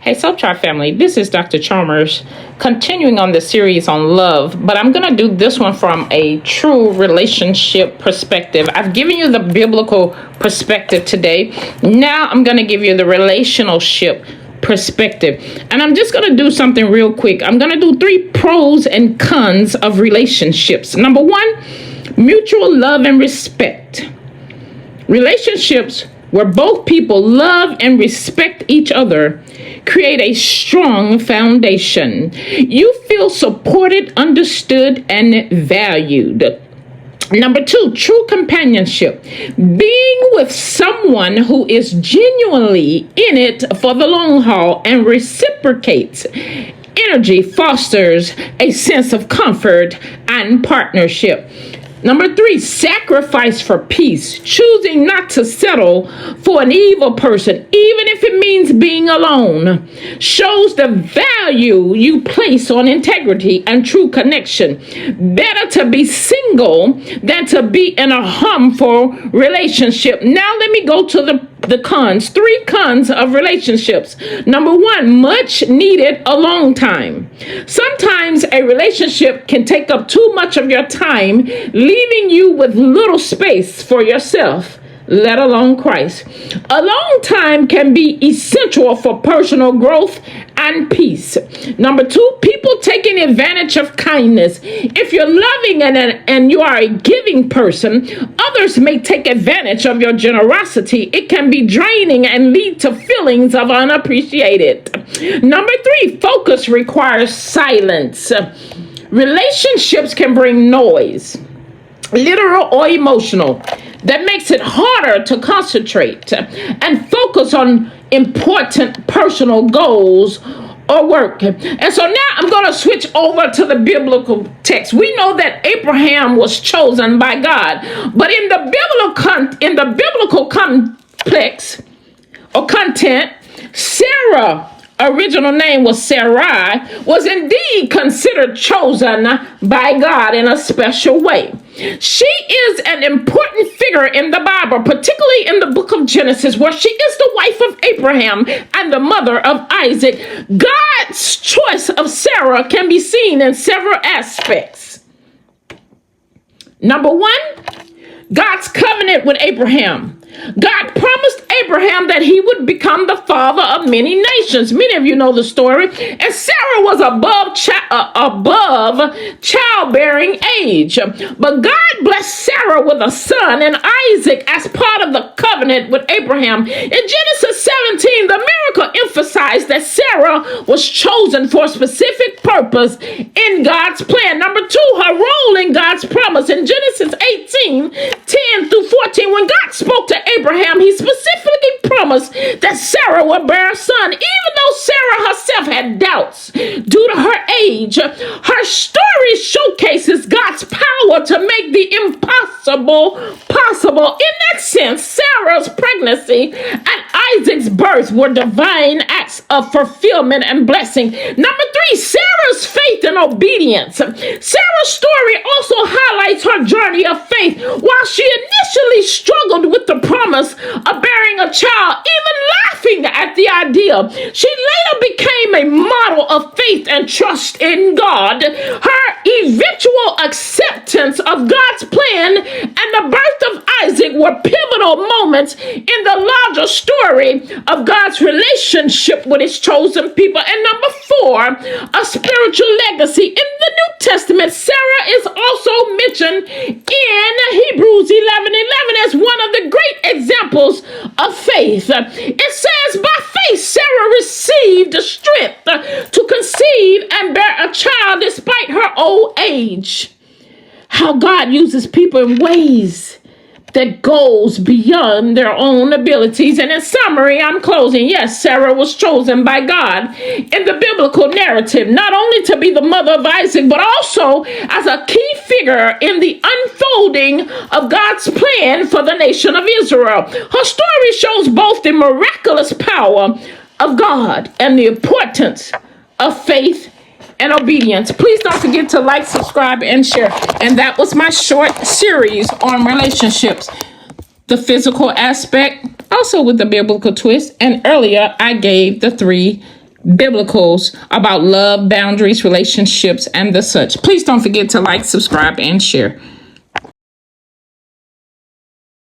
Hey, Subtribe family, this is Dr. Chalmers, continuing on the series on love, but I'm going to do this one from a true relationship perspective. I've given you the biblical perspective today. Now I'm going to give you the relationship perspective. And I'm just going to do something real quick. I'm going to do 3 pros and cons of relationships. Number 1, mutual love and respect. Relationships where both people love and respect each other create a strong foundation. You feel supported, understood, and valued. Number 2, true companionship. Being with someone who is genuinely in it for the long haul and reciprocates energy fosters a sense of comfort and partnership. Number 3, sacrifice for peace. Choosing not to settle for an evil person, even if it means being alone, shows the value you place on integrity and true connection. Better to be single than to be in a harmful relationship. Now let me go to the cons. 3 cons of relationships. Number 1, much needed alone time. Sometimes a relationship can take up too much of your time, leaving you with little space for yourself, let alone Christ. Alone time can be essential for personal growth and peace. Number 2, people taking advantage of kindness. If you're loving and you are a giving person, others may take advantage of your generosity. It can be draining and lead to feelings of unappreciated. Number 3, focus requires silence. Relationships can bring noise, literal or emotional, that makes it harder to concentrate and focus on important personal goals or work. And so now I'm going to switch over to the biblical text. We know that Abraham was chosen by God, but in the biblical complex or content, Sarah, original name was Sarai, was indeed considered chosen by God in a special way. She is an important figure in the Bible, particularly in the book of Genesis, where she is the wife of Abraham and the mother of Isaac. God's choice of Sarah can be seen in several aspects. Number 1, God's covenant with Abraham. God promised Abraham that he would become the father of many nations. Many of you know the story. And Sarah was above childbearing age. But God blessed Sarah with a son and Isaac as part of the covenant with Abraham. In Genesis 17, the miracle emphasized that Sarah was chosen for a specific purpose in God's plan. Number 2, her role in God's promise. In Genesis 18, 10 through 14, when God spoke to Abraham, he specifically promised that Sarah would bear a son. Even though Sarah herself had doubts due to her age, her story showcases God's power to make the impossible possible. In that sense, Sarah's pregnancy and Isaac's birth were divine acts of fulfillment and blessing. Number 3, Sarah's faith and obedience. Sarah's story also highlights her journey of faith. While she initially struggled with the promise of bearing a child, even laughing at the idea, she later became a model of faith and trust in God. Her eventual acceptance of God's plan and the birth of Isaac were pivotal moments in the larger story of God's relationship with his chosen people. And number 4, a spiritual legacy. In the New Testament, Sarah is also mentioned in Hebrews 11:11 as one of the great examples of faith. It says, by faith, Sarah received the strength to conceive and bear a child despite her old age. How God uses people in ways that goes beyond their own abilities. And in summary, I'm closing. Yes, Sarah was chosen by God in the biblical narrative, not only to be the mother of Isaac, but also as a key figure in the unfolding of God's plan for the nation of Israel. Her story shows both the miraculous power of God and the importance of faith and obedience. Please don't forget to like, subscribe, and share. And that was my short series on relationships, the physical aspect, also with the biblical twist. And earlier, I gave the 3 biblicals about love, boundaries, relationships, and the such. Please don't forget to like, subscribe, and share.